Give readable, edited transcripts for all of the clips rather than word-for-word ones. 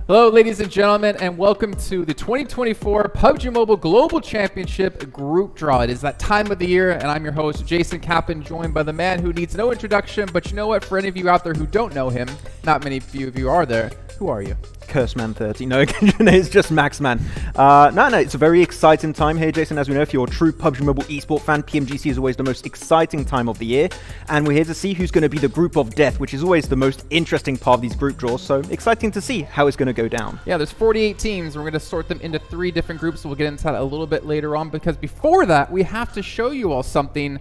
Hello, ladies and gentlemen, and welcome to the 2024 PUBG Mobile Global Championship Group Draw. It is that time of the year, and I'm your host, Jason Kappen, joined by the man who needs no introduction, but you know what? For any of you out there who don't know him, not many of you are there, who are you? Curseman30. No, it's just Maxman. No, it's a very exciting time here, Jason. As we know, if you're a true PUBG Mobile Esports fan, PMGC is always the most exciting time of the year. And we're here to see who's going to be the group of death, which is always the most interesting part of these group draws. So exciting to see how it's going to go down. Yeah, there's 48 teams. We're going to sort them into 3 different groups. We'll get into that a little bit later on, because before that, we have to show you all something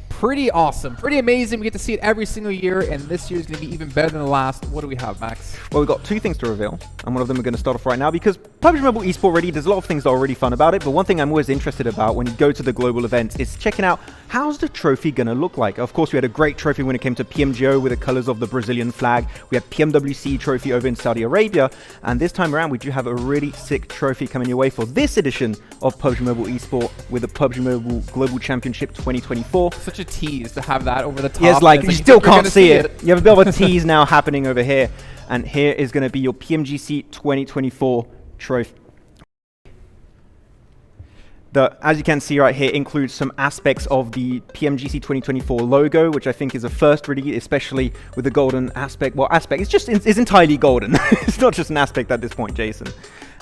pretty awesome, pretty amazing. We get to see it every single year, and this year is going to be even better than the last. What do we have, Max? Well, we've got 2 things to reveal, and one of them we're going to start off right now, because PUBG Mobile Esports already, there's a lot of things that are already fun about it, but one thing I'm always interested about when you go to the global events is checking out how's the trophy going to look like. Of course, we had a great trophy when it came to PMGO with the colors of the Brazilian flag. We had PMWC trophy over in Saudi Arabia, and this time around we do have a really sick trophy coming your way for this edition of PUBG Mobile Esports with the PUBG Mobile Global Championship 2024. Such a tease to have that over the top. Yeah, it's like you still can't see it. You have a bit of a tease now happening over here, and here is going to be your PMGC 2024 trophy. As you can see right here, includes some aspects of the PMGC 2024 logo, which I think is a first really, especially with the golden aspect. Well, it's entirely golden. It's not just an aspect at this point, Jason.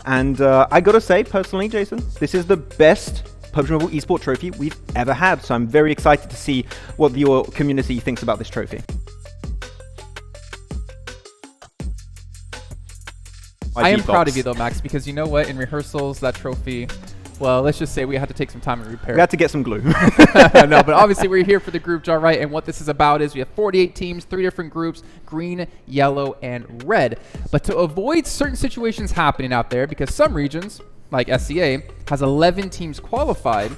And I gotta say, personally, Jason, this is the best PUBG Mobile Esports trophy we've ever had. So I'm very excited to see what your community thinks about this trophy. I am proud of you though, Max, because you know what? In rehearsals, that trophy, well, let's just say we had to take some time to repair. We had to get some glue. No, but obviously we're here for the group draw, right? And what this is about is we have 48 teams, 3 different groups, green, yellow, and red. But to avoid certain situations happening out there, because some regions, like SCA, has 11 teams qualified,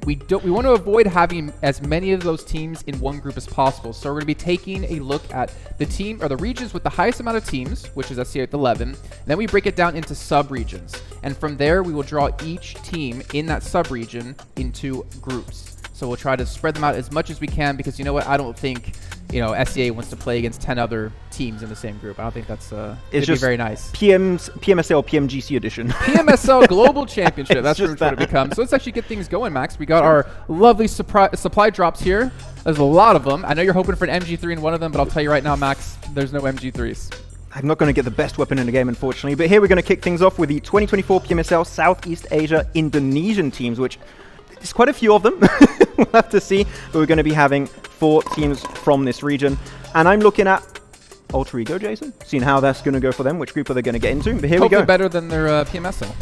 we want to avoid having as many of those teams in one group as possible. So we're going to be taking a look at the team or the regions with the highest amount of teams, which is SCA with 11. And then we break it down into sub-regions. And from there, we will draw each team in that sub-region into groups. So we'll try to spread them out as much as we can, because you know what? I don't think, SCA wants to play against 10 other teams in the same group. I don't think that's it's just very nice. PMSL PMGC edition. PMSL Global Championship. That's what it becomes. So let's actually get things going, Max. We got our lovely supply drops here. There's a lot of them. I know you're hoping for an MG3 in one of them, but I'll tell you right now, Max, there's no MG3s. I'm not going to get the best weapon in the game, unfortunately. But here we're going to kick things off with the 2024 PMSL Southeast Asia Indonesian teams, which there's quite a few of them. We'll have to see. But we're going to be having 4 teams from this region. And I'm looking at Alter Ego, Jason, seeing how that's going to go for them, which group are they going to get into. But here we go. Better than their PMSL.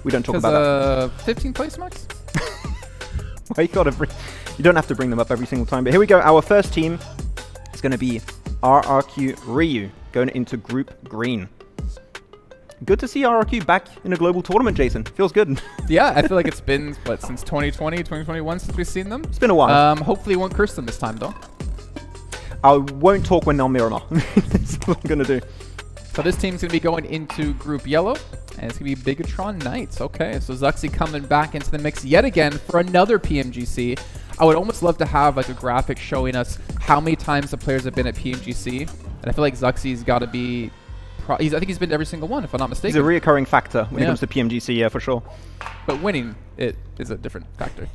We don't talk about that. 15th place, Max? Well, you don't have to bring them up every single time. But here we go. Our first team is going to be RRQ Ryu, going into Group Green. Good to see RRQ back in a global tournament, Jason. Feels good. Yeah, I feel like it's been, since 2020, 2021 since we've seen them? It's been a while. Hopefully you won't curse them this time, though. I won't talk when they're Miramar. That's what I'm going to do. So this team's going to be going into Group Yellow, and it's going to be Bigatron Knights. Okay, so Zuxi coming back into the mix yet again for another PMGC. I would almost love to have a graphic showing us how many times the players have been at PMGC. And I feel like Zuxi's got to be... I think he's been to every single one, if I'm not mistaken. He's a reoccurring factor when it comes to PMGC, yeah, for sure. But winning it is a different factor.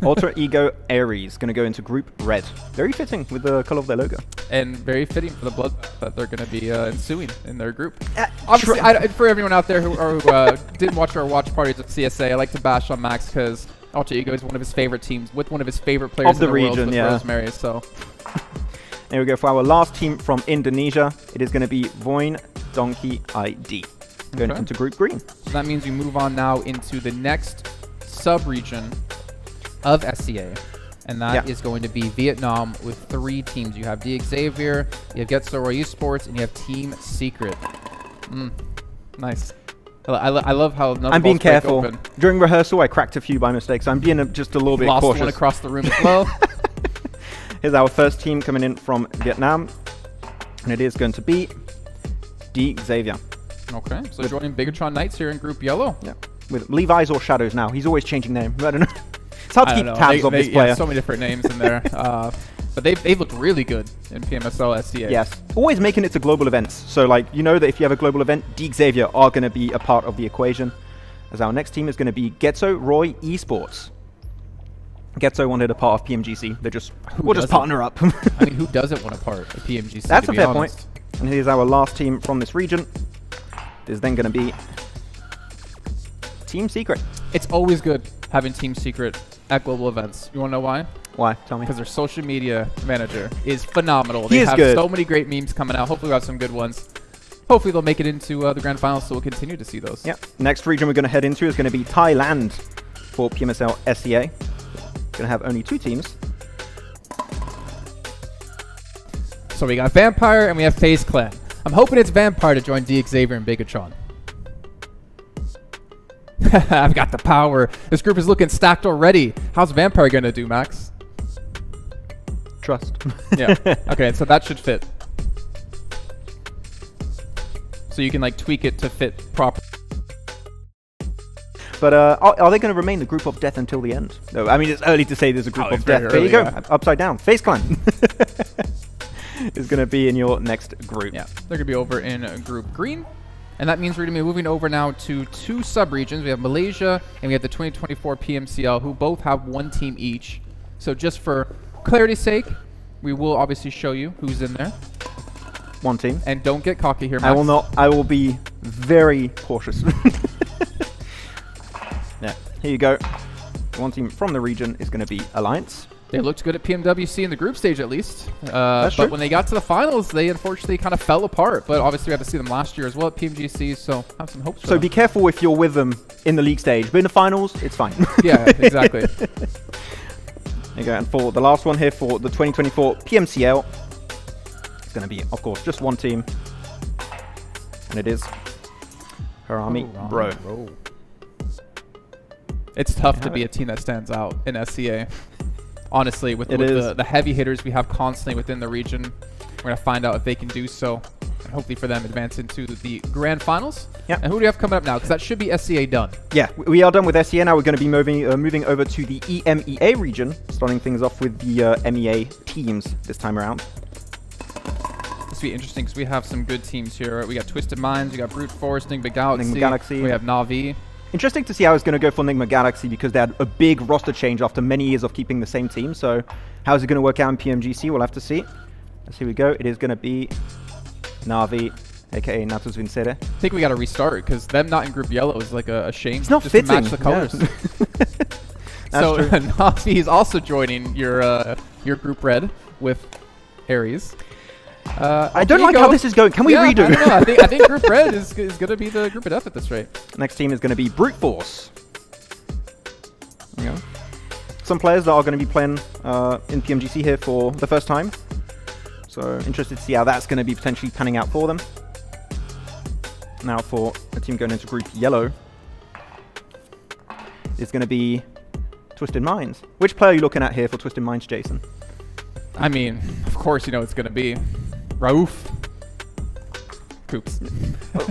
Alter Ego Ares going to go into Group Red. Very fitting with the color of their logo. And very fitting for the blood that they're going to be ensuing in their group. Obviously, for everyone out there who didn't watch our watch parties at CSA, I like to bash on Max because Alter Ego is one of his favorite teams with one of his favorite players of the region, world, Rosemary. So there we go for our last team from Indonesia. It is going to be Voin Donkey ID going into Group Green. So that means we move on now into the next sub-region of SCA, and that is going to be Vietnam with 3 teams. You have the Xavier, you have Get So Royale Esports, and you have Team Secret. Nice. I love how I'm being careful. During rehearsal, I cracked a few by mistake, so I'm being just a little bit cautious. Lost one across the room as well. Here's our first team coming in from Vietnam, and it is going to be the Xavier. Okay, so joining Bigatron Knights here in Group Yellow. Yeah, with Levi's or Shadows now. He's always changing name. I don't know. It's hard to keep tabs of this player. Yeah, so many different names in there. But they've looked really good in PMSL SDA. Yes. Always making it to global events. So, like, you know that if you have a global event, Xavier are going to be a part of the equation. As our next team is going to be Getzo Roy Esports. Getzo wanted a part of PMGC. We'll just partner up. I mean, who doesn't want a part of PMGC? That's a fair point. And here's our last team from this region. There's then going to be Team Secret. It's always good having Team Secret at global events. You want to know why? Why? Tell me. Because their social media manager is phenomenal. He they is have good. So many great memes coming out. Hopefully we'll have some good ones. Hopefully they'll make it into the Grand Finals, so we'll continue to see those. Yep. Next region we're going to head into is going to be Thailand for PMSL SEA. Going to have only 2 teams. So we got Vampire and we have FaZe Clan. I'm hoping it's Vampire to join Xavier and Bigatron. I've got the power. This group is looking stacked already. How's Vampire going to do, Max? Trust. Yeah. Okay, so that should fit. So you can like tweak it to fit properly. But are they going to remain the group of death until the end? No, I mean, it's early to say there's a group of death. There you go. Yeah. Upside down. FaZe Clan is going to be in your next group. Yeah, they're going to be over in Group Green. And that means we're going to be moving over now to 2 sub-regions. We have Malaysia and we have the 2024 PMCL, who both have 1 team each. So just for clarity's sake, we will obviously show you who's in there. 1 team. And don't get cocky here, Max. I will not. I will be very cautious. Yeah, here you go. 1 team from the region is going to be Alliance. They looked good at PMWC in the group stage, at least. That's true. But when they got to the finals, they unfortunately kind of fell apart. But obviously, we had to see them last year as well at PMGC, so have some hopes for them. So be careful if you're with them in the league stage. But in the finals, it's fine. Yeah, exactly. There you go. And for the last one here for the 2024 PMCL, it's going to be, of course, just 1 team. And it is Harami Bro. It's tough to be a team that stands out in SCA. Honestly, with the heavy hitters we have constantly within the region, we're going to find out if they can do so. And hopefully for them, advance into the Grand Finals. Yeah. And who do we have coming up now? Because that should be SCA done. Yeah, we are done with SCA. Now we're going to be moving over to the EMEA region, starting things off with the MEA teams this time around. This will be interesting because we have some good teams here. We got Twisted Minds, we got Brute Force, Enigma Galaxy. We have Na'Vi. Interesting to see how it's going to go for Enigma Galaxy because they had a big roster change after many years of keeping the same team. So how is it going to work out in PMGC? We'll have to see. Let's here we go. It is going to be Na'Vi, aka Natus Vincere. I think we got to restart because them not in Group Yellow is like a shame. It's not just fitting. To match the colors. Yeah. So Na'Vi is also joining your Group Red with Ares. I don't like how this is going. Can we redo? I don't know. I think Group Red is going to be the group of death at this rate. Next team is going to be Brute Force. There you go. Some players that are going to be playing in PMGC here for the first time. So interested to see how that's going to be potentially panning out for them. Now for a team going into Group Yellow, it's going to be Twisted Minds. Which player are you looking at here for Twisted Minds, Jason? I mean, of course you know it's going to be Rauf. Coops.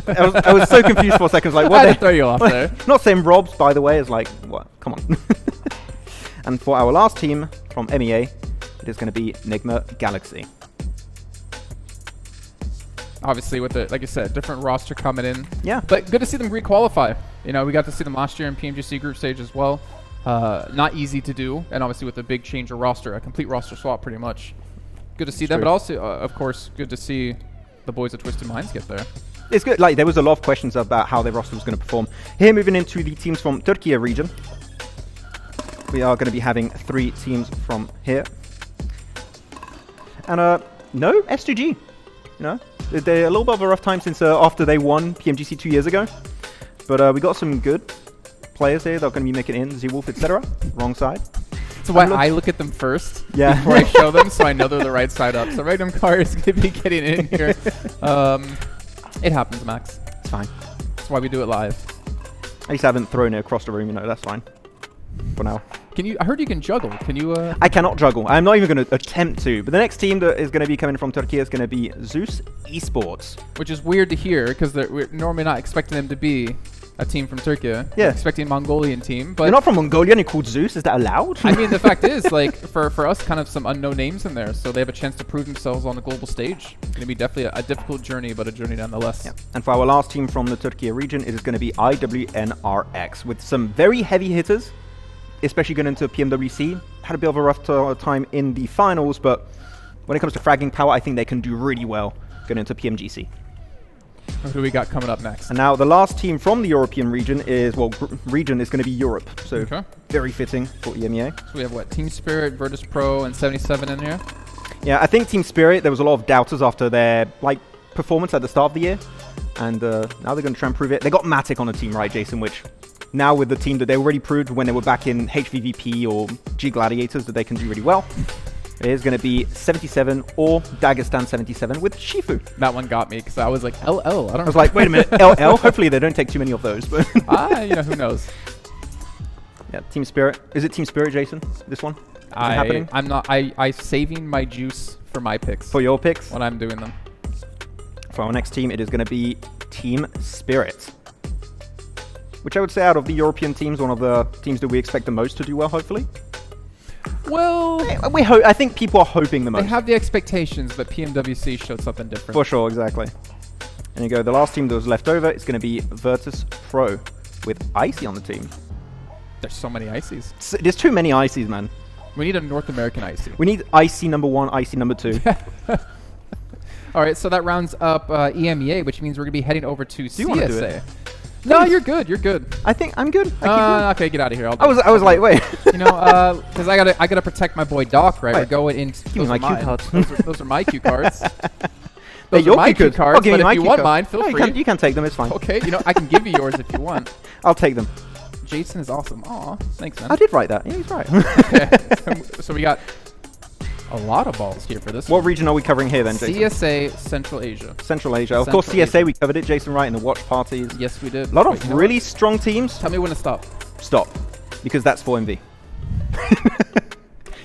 I was so confused for a second. Like, what? I had to throw you off there. Not saying Robs, by the way, is like, what? Come on. And for our last team from MEA, it is going to be Enigma Galaxy. Obviously, with like I said, different roster coming in. Yeah. But good to see them re-qualify. You know, we got to see them last year in PMGC group stage as well. Not easy to do, and obviously with a big change of roster, a complete roster swap pretty much. Good to see them, but also, of course, good to see the boys at Twisted Minds get there. It's good. Like, there was a lot of questions about how their roster was going to perform. Here, moving into the teams from Turkey region, we are going to be having 3 teams from here. And no S2G. You know, they're a little bit of a rough time since after they won PMGC 2 years ago, but we got some good players here that are going to be making it in, Z-Wolf, etc. Wrong side. So why I look at them first before I show them, so I know they're the right side up. So Random Car is going to be getting in here. It happens, Max. It's fine. That's why we do it live. At least I haven't thrown it across the room, you know, that's fine. For now. Can you? I heard you can juggle. Can you? I cannot juggle. I'm not even going to attempt to. But the next team that is going to be coming from Turkey is going to be Zeus Esports. Which is weird to hear, because we're normally not expecting them to be A team from Turkey. Yeah. I'm expecting a Mongolian team, but You're not from Mongolia and you're called Zeus. Is that allowed? I mean, the fact is, like, for us, kind of some unknown names in there, so they have a chance to prove themselves on the global stage. It's going to be definitely a difficult journey, but a journey nonetheless. Yeah. And for our last team from the Turkey region, it is going to be IWNRX with some very heavy hitters, especially going into PMWC. Had a bit of a rough time in the finals, but when it comes to fragging power, I think they can do really well going into PMGC. Who do we got coming up next? And now the last team from the European region is, well, region is going to be Europe. So Okay. very fitting for EMEA. So we have what? Team Spirit, Virtus Pro, and 77 in here. Yeah, I think Team Spirit, there was a lot of doubters after their performance at the start of the year. And now they're going to try and prove it. They got Matic on the team, right, Jason? Which now with the team that they already proved when they were back in HVVP or G Gladiators that they can do really well. It is going to be 77 or Dagestan 77 with Shifu. That one got me because I was like, LL. I don't know. I was like, wait a minute, LL? Hopefully they don't take too many of those. But you know, who knows? Yeah, Team Spirit. Is it Team Spirit, Jason? This one? Is it happening? I'm not. I'm saving my juice for my picks. For your picks? When I'm doing them. For our next team, it is going to be Team Spirit. Which I would say out of the European teams, one of the teams that we expect the most to do well, hopefully. Well, I think people are hoping the most. They have the expectations, but PMWC showed something different. For sure, exactly. And you go, the last team that was left over is going to be Virtus Pro with Icy on the team. There's so many Icies. There's too many Icies, man. We need a North American Icy. We need Icy number 1, Icy number 2. All right, so that rounds up EMEA, which means we're going to be heading over to CSA. Do you want to do it? No, you're good. You're good. I think I'm good. Okay, get out of here. I was like, wait. You know, because I gotta protect my boy Doc, right? Wait. We're going in. Give me my cue cards. Those are my cue cards. They're Those are my cue cards. I'll give But you my if you cue want cards. mine, feel No, free. You can take them. It's fine. Okay, you know, I can give you yours if you want. I'll take them. Jason is awesome. Aw, thanks, man. I did write that. Yeah, he's right. Okay. So we got a lot of balls here for this. What region are we covering here then, Jason? CSA Central Asia. Central Asia. Of course, Central CSA, Asia. we covered it, Jason, right, in the watch parties. Yes, we did. A lot Wait, of you know really what? strong teams. Tell me when to stop. Stop. Because that's 4MV.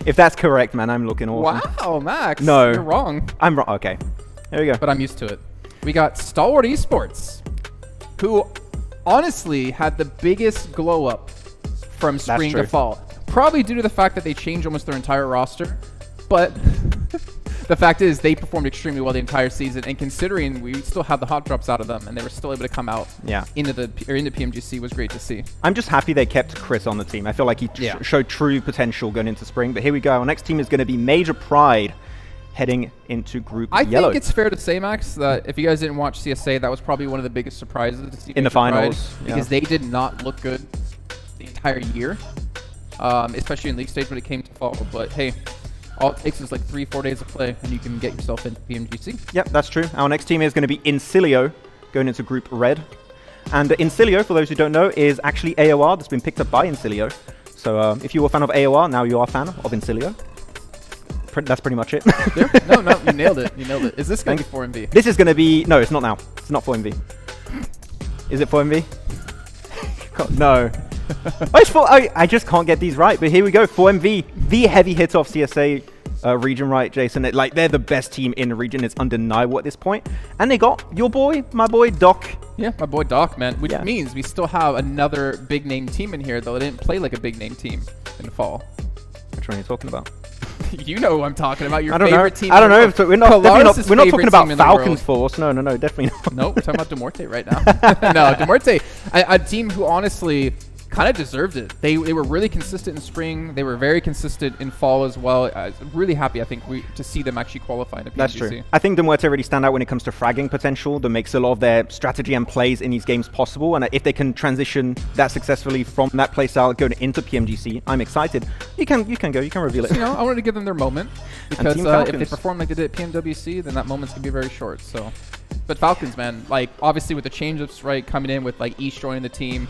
If that's correct, man, I'm looking awesome. Wow, Max. No. You're wrong. I'm wrong. Okay. There we go. But I'm used to it. We got Stalwart Esports, who honestly had the biggest glow up from spring to true. fall. Probably due to the fact that they changed almost their entire roster. But the fact is they performed extremely well the entire season. And considering we still have the hot drops out of them and they were still able to come out into PMGC was great to see. I'm just happy they kept Chris on the team. I feel like he showed true potential going into spring. But here we go. Our next team is going to be Major Pride heading into Group Yellow. I think it's fair to say, Max, that if you guys didn't watch CSA, that was probably one of the biggest surprises to see in the finals. Pride, because they did not look good the entire year, especially in League Stage when it came to fall. But hey, all it takes is like 3-4 days of play, and you can get yourself into PMGC. Yep, that's true. Our next team is going to be Incilio, going into Group Red. And Incilio, for those who don't know, is actually AOR that's been picked up by Incilio. So if you were a fan of AOR, now you are a fan of Incilio. That's pretty much it. No, you nailed it. You nailed it. Is this going to be 4MV? This is going to be... No, it's not now. It's not 4MV. Is it 4MV? No. I just can't get these right, but here we go. 4MV, the heavy hitter of CSA region, right, Jason? They're the best team in the region. It's undeniable at this point. And they got your boy, my boy, Doc. Yeah, my boy Doc, man. Which means we still have another big name team in here, though they didn't play like a big name team in the fall. Which one are you talking about? You know who I'm talking about. Your favorite team. I don't know. We're not talking about Falcons Force. No, definitely not. Nope, we're talking about Demorte right now. No, Demorte, a team who honestly kind of deserved it. They were really consistent in spring. They were very consistent in fall as well. Really happy, I think, to see them actually qualify in a PMGC. That's true. I think Demorte really stand out when it comes to fragging potential. That makes a lot of their strategy and plays in these games possible. And if they can transition that successfully from that play style going into PMGC, I'm excited. You can go. You can reveal it. So, I wanted to give them their moment because if they perform like they did at PMWC, then that moment's gonna be very short. So. But Falcons, man, obviously with the change-ups, right, coming in with East joining the team,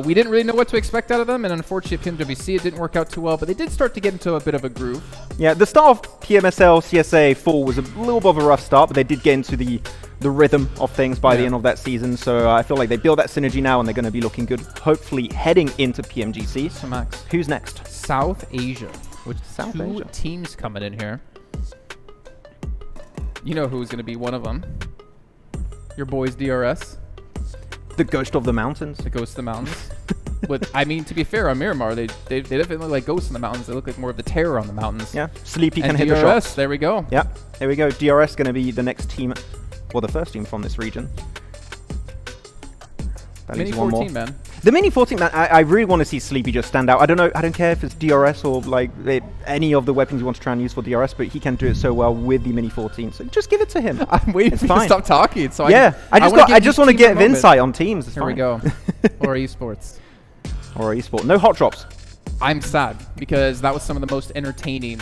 we didn't really know what to expect out of them, and unfortunately at PMWC it didn't work out too well, but they did start to get into a bit of a groove. Yeah, the start of PMSL CSA 4 was a little bit of a rough start, but they did get into the rhythm of things by the end of that season, so I feel like they built that synergy now, and they're going to be looking good, hopefully heading into PMGC. So Max, who's next? South Asia, which two teams coming in here. You know who's going to be one of them. Your boys DRS. The Ghost of the Mountains. The Ghost of the Mountains. I mean, to be fair, on Miramar, they definitely look like ghosts in the mountains. They look like more of the terror on the mountains. Yeah, Sleepy can and hit DRS, the shots. There we go. Yeah, there we go. DRS going to be the next team, or the first team from this region. That Mini leaves one 14, more. man. The Mini 14, man, I really want to see Sleepy just stand out. I don't know, I don't care if it's DRS or like any of the weapons you want to try and use for DRS, but he can do it so well with the Mini 14. So just give it to him. I'm waiting for you to stop talking. So yeah, I just want to get insight on teams. It's Here fine. we go. Or esports. Or esport. No hot drops. I'm sad because that was some of the most entertaining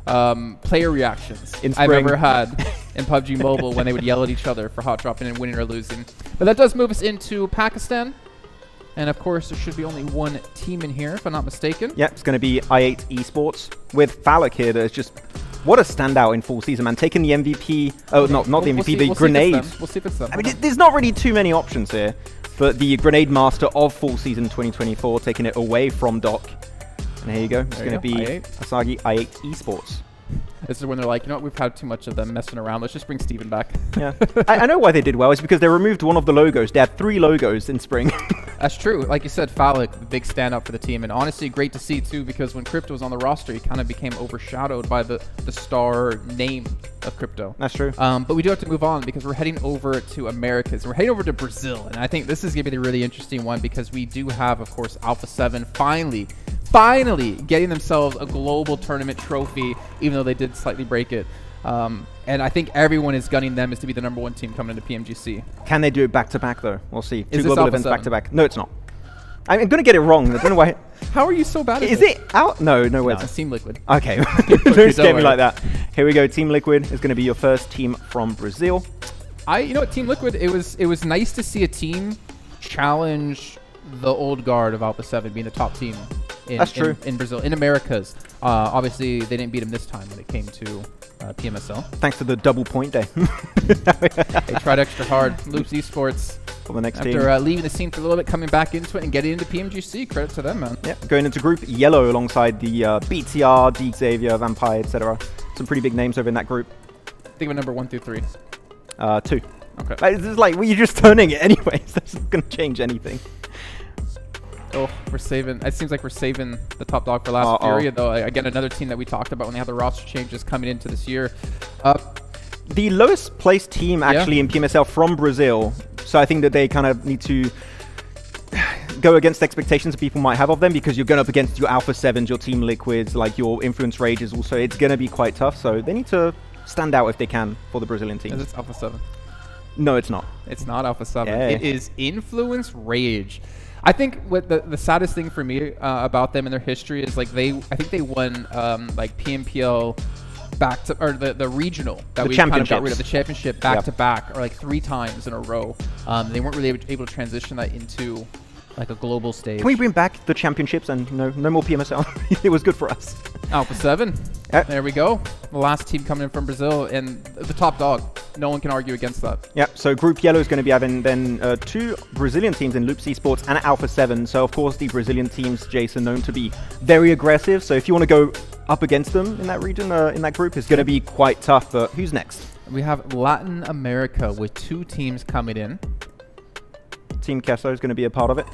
player reactions In I've spring. ever had in PUBG Mobile when they would yell at each other for hot dropping and winning or losing. But that does move us into Pakistan. And of course, there should be only one team in here, if I'm not mistaken. Yeah, it's going to be I8 Esports with Falak here. That's just what a standout in full season, man. Taking the MVP. Oh, not the MVP, the grenade. We'll see if it's them. I mean, there's not really too many options here, but the grenade master of full season 2024, taking it away from Doc. And here you go. It's going to be I8. Asagi I8 Esports. This is when they're like, you know what, we've had too much of them messing around. Let's just bring Steven back. Yeah, I know why they did well. It's because they removed one of the logos. They had 3 logos in spring. That's true. Like you said, Falak, the big standout for the team. And honestly, great to see, too, because when Crypto was on the roster, he kind of became overshadowed by the star name of Crypto. That's true. But we do have to move on because we're heading over to Americas. We're heading over to Brazil. And I think this is going to be the really interesting one because we do have, of course, Alpha 7 finally getting themselves a global tournament trophy, even though they did slightly break it. And I think everyone is gunning them as to be the #1 team coming into PMGC. Can they do it back-to-back, though? We'll see. Is 2 this global Alpha events 7? back-to-back. No, it's not. I'm going to get it wrong. I don't know why. How are you so bad at Is this? it out? No, No, it's it's Team Liquid. Okay, Don't don't scare me worry. like that. Here we go. Team Liquid is going to be your first team from Brazil. You know what, Team Liquid, it was nice to see a team challenge the old guard of Alpha 7 being the top team That's true. in Brazil, in Americas. Obviously, they didn't beat them this time when it came to PMSL. Thanks to the double point day They tried extra hard. Loops Esports, for the next team. after leaving the scene for a little bit, coming back into it and getting into PMGC. Credit to them, man. Yeah, going into group yellow alongside the BTR, D Xavier, Vampire, etc. Some pretty big names over in that group. Think of a number 1 through 3. 2. Okay. Like, this is like, well, you're just turning it anyways. That's not going to change anything. Oh, we're saving. It seems like we're saving the top dog for last period, though. Again, another team that we talked about when they had the roster changes coming into this year. The lowest placed team actually in PMSL from Brazil. So I think that they kind of need to go against expectations that people might have of them because you're going up against your Alpha 7s, your Team Liquids, like your Influence Rages also. It's going to be quite tough. So they need to stand out if they can for the Brazilian team. Is it Alpha 7? No, it's not. It's not Alpha 7. Yeah. It is Influence Rage. I think what the saddest thing for me about them and their history is like I think they won like PMPL back to, or the regional that we kind of got rid of, the championship back to back, or like 3 times in a row. They weren't really able to transition that into like a global stage. Can we bring back the championships and no more PMSL? It was good for us. Alpha 7. There we go. The last team coming in from Brazil and the top dog. No one can argue against that. Yeah, so Group Yellow is going to be having then 2 Brazilian teams in Loops Esports and Alpha 7. So, of course, the Brazilian teams, Jason, known to be very aggressive. So if you want to go up against them in that region, in that group, it's going to be quite tough. But who's next? We have Latin America with 2 teams coming in. Team Queso is going to be a part of it.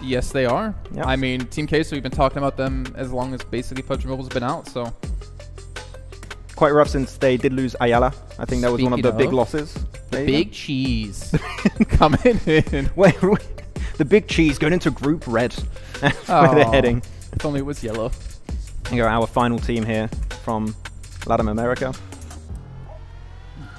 Yes, they are. Yep. I mean, Team Queso, we've been talking about them as long as basically PUBG Mobile's been out, so. Quite rough since they did lose Ayala. I think that was one of the big losses. The big cheese coming in. Wait, the big cheese going into Group Red. That's where they're heading. If only it was yellow. Here go our final team here from Latin America.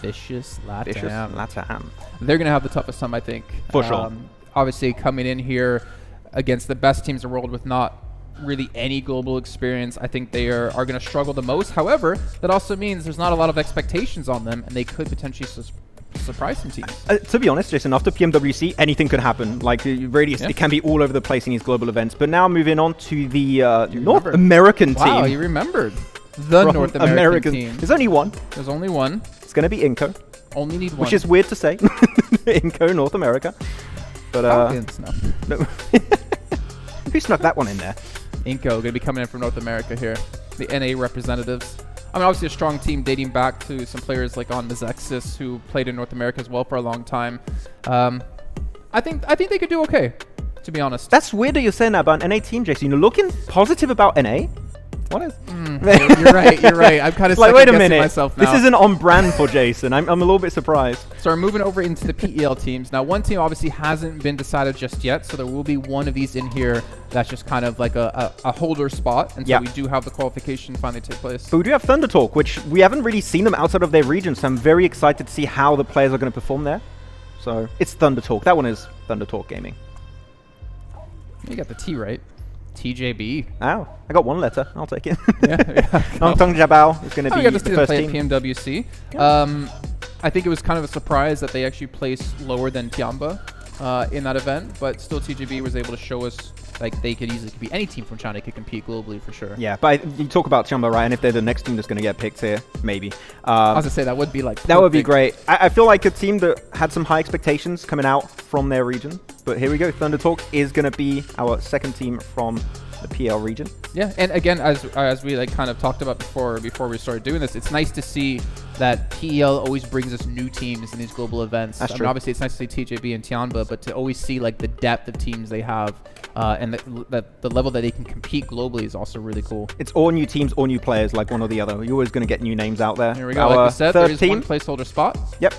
Vicious Latam. Vicious Latam. They're going to have the toughest time, I think. For sure. Obviously, coming in here against the best teams in the world with not really any global experience, I think they are going to struggle the most. However, that also means there's not a lot of expectations on them, and they could potentially surprise some teams. To be honest, Jason, after PMWC, anything could happen. Like, really, it can be all over the place in these global events. But now moving on to the North American team. Wow, you remembered. The North American team. There's only one. There's only one. It's going to be Inco. Only need one. Which is weird to say. Inco, North America. But, no. Who snuck that one in there? Inco going to be coming in from North America here. The NA representatives. I mean, obviously a strong team dating back to some players like on Mizexis who played in North America as well for a long time. I I think they could do okay, to be honest. That's weird that you're saying that about an NA team, Jason. You're looking positive about NA? What is? You're right. I'm kind of like, wait a second-guessing minute. myself now. This isn't on brand for Jason. I'm a little bit surprised. So we're moving over into the PEL teams. Now, one team obviously hasn't been decided just yet, so there will be one of these in here that's just kind of like a holder spot until we do have the qualification finally take place. But we do have Thunder Talk, which we haven't really seen them outside of their region, so I'm very excited to see how the players are going to perform there. So it's Thunder Talk. That one is Thunder Talk Gaming. You got the T right. TJB. Ow, I got one letter. I'll take it. Yeah. Tong Jabao is going to be got to the see them first play team. at PMWC. I think it was kind of a surprise that they actually placed lower than Tiamba in that event, but still TJB was able to show us like they could easily compete. Any team from China could compete globally for sure. Yeah, but you talk about Tiamba, right? And if they're the next team that's going to get picked here, maybe. I was going to say, that would be like... That would be great. I feel like a team that had some high expectations coming out from their region. But here we go. Thunder Talk is going to be our second team from the PL region. Yeah, and again, as we like kind of talked about before we started doing this, it's nice to see that PEL always brings us new teams in these global events. That's I true. mean, obviously, it's nice to see TJB and Tianba, but to always see like the depth of teams they have and the level that they can compete globally is also really cool. It's all new teams, all new players, like one or the other. You're always going to get new names out there. Here we go. Like we said, there is team. one placeholder spot. Yep.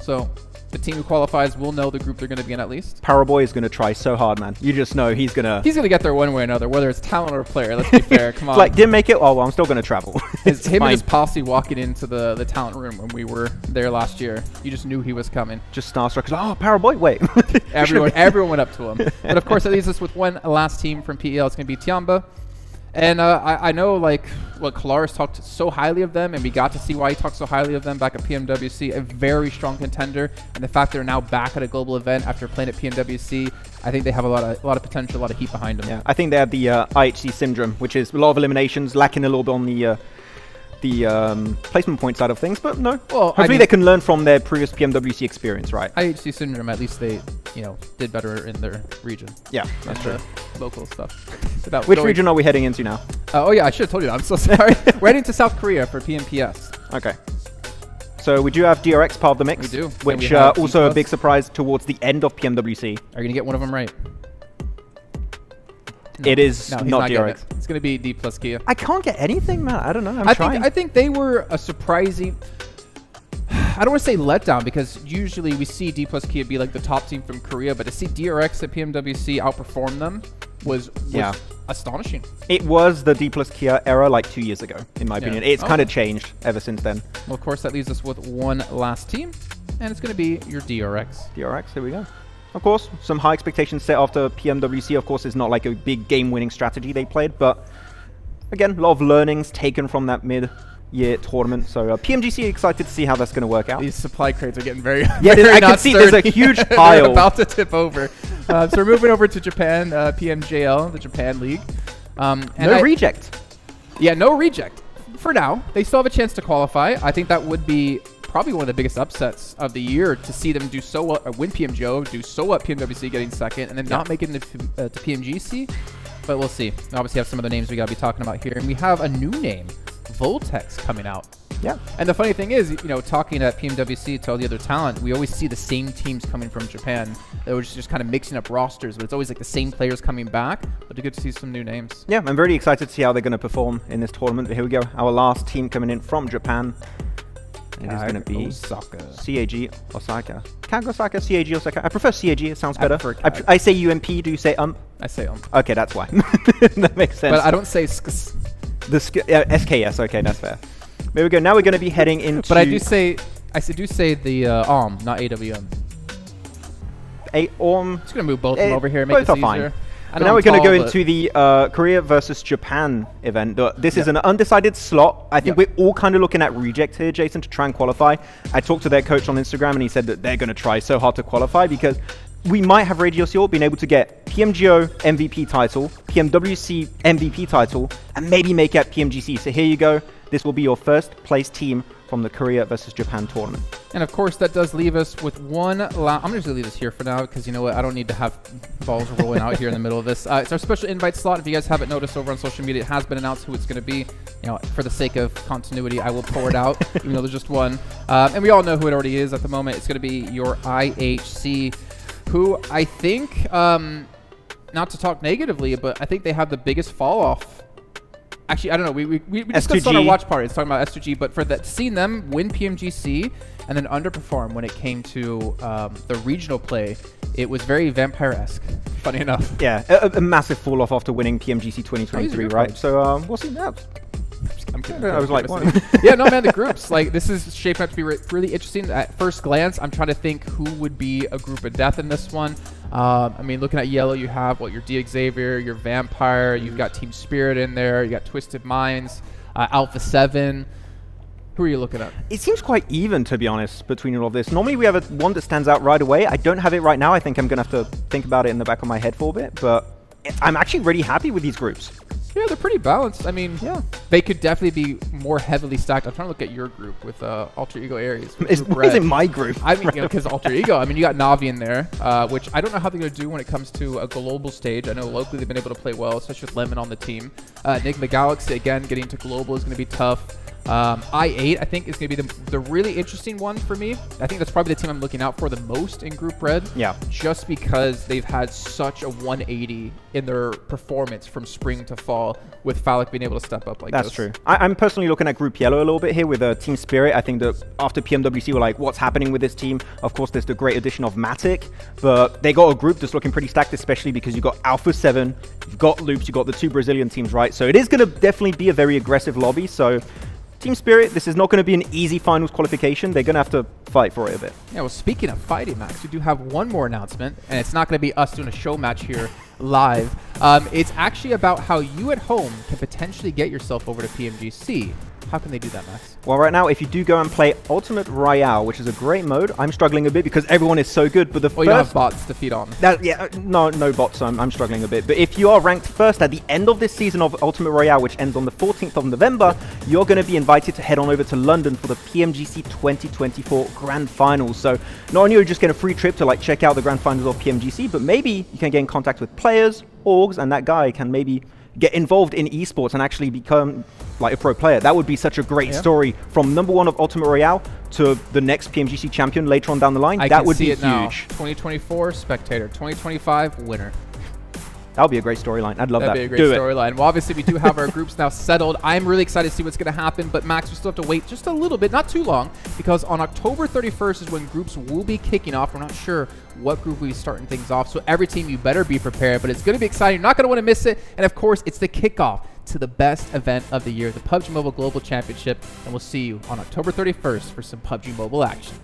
So the team who qualifies will know the group they're going to be in at least. Paraboy is going to try so hard, man. You just know he's going to... He's going to get there one way or another, whether it's talent or player. Let's be fair. Come on. It's like, didn't make it? Oh, well, I'm still going to travel. Him and his posse walking into the talent room when we were there last year. You just knew he was coming. Just starstruck. Oh, Paraboy, wait. Everyone went up to him. But of course, that leaves us with one last team from PEL. It's going to be Tiamba. And I know, like, what Kalaris talked so highly of them, and we got to see why he talked so highly of them back at PMWC. A very strong contender, and the fact they're now back at a global event after playing at PMWC, I think they have a lot of potential, a lot of heat behind them. Yeah, I think they have the IHC syndrome, which is a lot of eliminations, lacking a little bit on the placement point side of things, but no. Well, hopefully they can learn from their previous PMWC experience, right? IHC syndrome, at least they, did better in their region. Yeah, that's true. Local stuff. Which region are we heading into now? Oh yeah, I should have told you that. I'm so sorry. We're heading to South Korea for PMPS. Okay. So we do have DRX part of the mix. We do. Which also a big surprise towards the end of PMWC. Are you going to get one of them right? No. It is not DRX. It's going to be D plus Kia. I can't get anything, man. I don't know. I'm trying. I think they were a surprising... I don't want to say letdown, because usually we see D plus Kia be like the top team from Korea, but to see DRX at PMWC outperform them was astonishing. It was the D plus Kia era like 2 years ago, in my opinion. It's kind of changed ever since then. Well, of course, that leaves us with one last team, and it's going to be your DRX. DRX, here we go. Of course, some high expectations set after PMWC. Of course, it's not like a big game-winning strategy they played, but again, a lot of learnings taken from that mid-year tournament. So PMGC excited to see how that's going to work out. These supply crates are getting very I can see there's a huge pile. They're about to tip over. So we're moving over to Japan, PMJL, the Japan League. No reject. Yeah, no reject. For now, they still have a chance to qualify. I think that would be probably one of the biggest upsets of the year to see them do so well, win PMGO, do so well at PMWC getting second, and then not make it to PMGC. But we'll see. We obviously have some of the names we got to be talking about here. And we have a new name, Voltex, coming out. Yeah. And the funny thing is, talking at PMWC to all the other talent, we always see the same teams coming from Japan. They were just kind of mixing up rosters, but it's always like the same players coming back. But it's good to see some new names. Yeah, I'm very excited to see how they're going to perform in this tournament. But here we go. Our last team coming in from Japan. It is going to be Osaka. CAG Osaka. Kag Osaka, CAG Osaka. I prefer CAG, it sounds better. I say UMP, do you say I say Okay, that's why. That makes sense. But I don't say SKS. SKS, okay, that's fair. There we go. Now we're going to be heading into... But I do say the ARM, not AWM. Just going to move both of them over here, make both this are easier. fine. But now we're going to go into the Korea versus Japan event. This is an undecided slot. I think we're all kind of looking at reject here, Jason, to try and qualify. I talked to their coach on Instagram, and he said that they're going to try so hard to qualify because we might have Radio Seal being able to get PMGO MVP title, PMWC MVP title, and maybe make it PMGC. So here you go. This will be your first place team from the Korea versus Japan tournament. And of course, that does leave us with one I'm just going to leave this here for now because you know what? I don't need to have balls rolling out here in the middle of this. It's our special invite slot. If you guys haven't noticed over on social media, it has been announced who it's going to be. For the sake of continuity, I will pour it out, even though there's just one. And we all know who it already is at the moment. It's going to be your IHC who I think, not to talk negatively, but I think they have the biggest fall off. Actually, I don't know. We discussed on our watch party. It's talking about S2G, but for that, seeing them win PMGC and then underperform when it came to the regional play, it was very Vampire-esque. Funny enough. Yeah, a massive fall off after winning PMGC 2023, right? So we'll see that. I'm kidding. I was like, what? Yeah, no, man, the groups, like, this is shaping up to be really interesting. At first glance, I'm trying to think who would be a group of death in this one. I mean, looking at yellow, you have, your D-Xavier, your Vampire, you've got Team Spirit in there, you got Twisted Minds, Alpha 7. Who are you looking at? It seems quite even, to be honest, between all of this. Normally, we have one that stands out right away. I don't have it right now. I think I'm going to have to think about it in the back of my head for a bit, but I'm actually really happy with these groups. Yeah, they're pretty balanced. I mean, yeah, they could definitely be more heavily stacked. I'm trying to look at your group with Alter Ego Aries. Isn't my group? I mean, because Alter Ego. I mean, you got Navi in there, which I don't know how they're going to do when it comes to a global stage. I know locally they've been able to play well, especially with Lemon on the team. Enigma Galaxy, again, getting to global is going to be tough. I8, I think, is going to be the really interesting one for me. I think that's probably the team I'm looking out for the most in Group Red. Yeah. Just because they've had such a 180 in their performance from spring to fall, with Phallic being able to step up like this. That's true. I'm personally looking at Group Yellow a little bit here with Team Spirit. I think that after PMWC, we're like, what's happening with this team? Of course, there's the great addition of Matic, but they got a group that's looking pretty stacked, especially because you've got Alpha 7, you've got Loops, you've got the two Brazilian teams, right? So it is going to definitely be a very aggressive lobby. So Team Spirit, this is not going to be an easy finals qualification. They're going to have to fight for it a bit. Yeah, well, speaking of fighting, Max, we do have one more announcement, and it's not going to be us doing a show match here live. It's actually about how you at home can potentially get yourself over to PMGC. How can they do that, Max? Well, right now, if you do go and play Ultimate Royale, which is a great mode, I'm struggling a bit because everyone is so good. But the you don't have bots to feed on. No bots, so I'm struggling a bit. But if you are ranked first at the end of this season of Ultimate Royale, which ends on the 14th of November, you're going to be invited to head on over to London for the PMGC 2024 Grand Finals. So not only are you just getting a free trip to like check out the Grand Finals of PMGC, but maybe you can get in contact with players, orgs, and that guy can maybe get involved in esports and actually become like a pro player. That would be such a great story from #1 of Ultimate Royale to the next PMGC champion later on down the line. That would be huge. Now. 2024 spectator, 2025 winner. That would be a great storyline. I'd love that. That'd be a great storyline. Well, obviously, we do have our groups now settled. I'm really excited to see what's going to happen, but Max, we still have to wait just a little bit, not too long, because on October 31st is when groups will be kicking off. We're not sure what group we'll be starting things off, so every team, you better be prepared, but it's going to be exciting. You're not going to want to miss it, and of course, it's the kickoff to the best event of the year, the PUBG Mobile Global Championship, and we'll see you on October 31st for some PUBG Mobile action.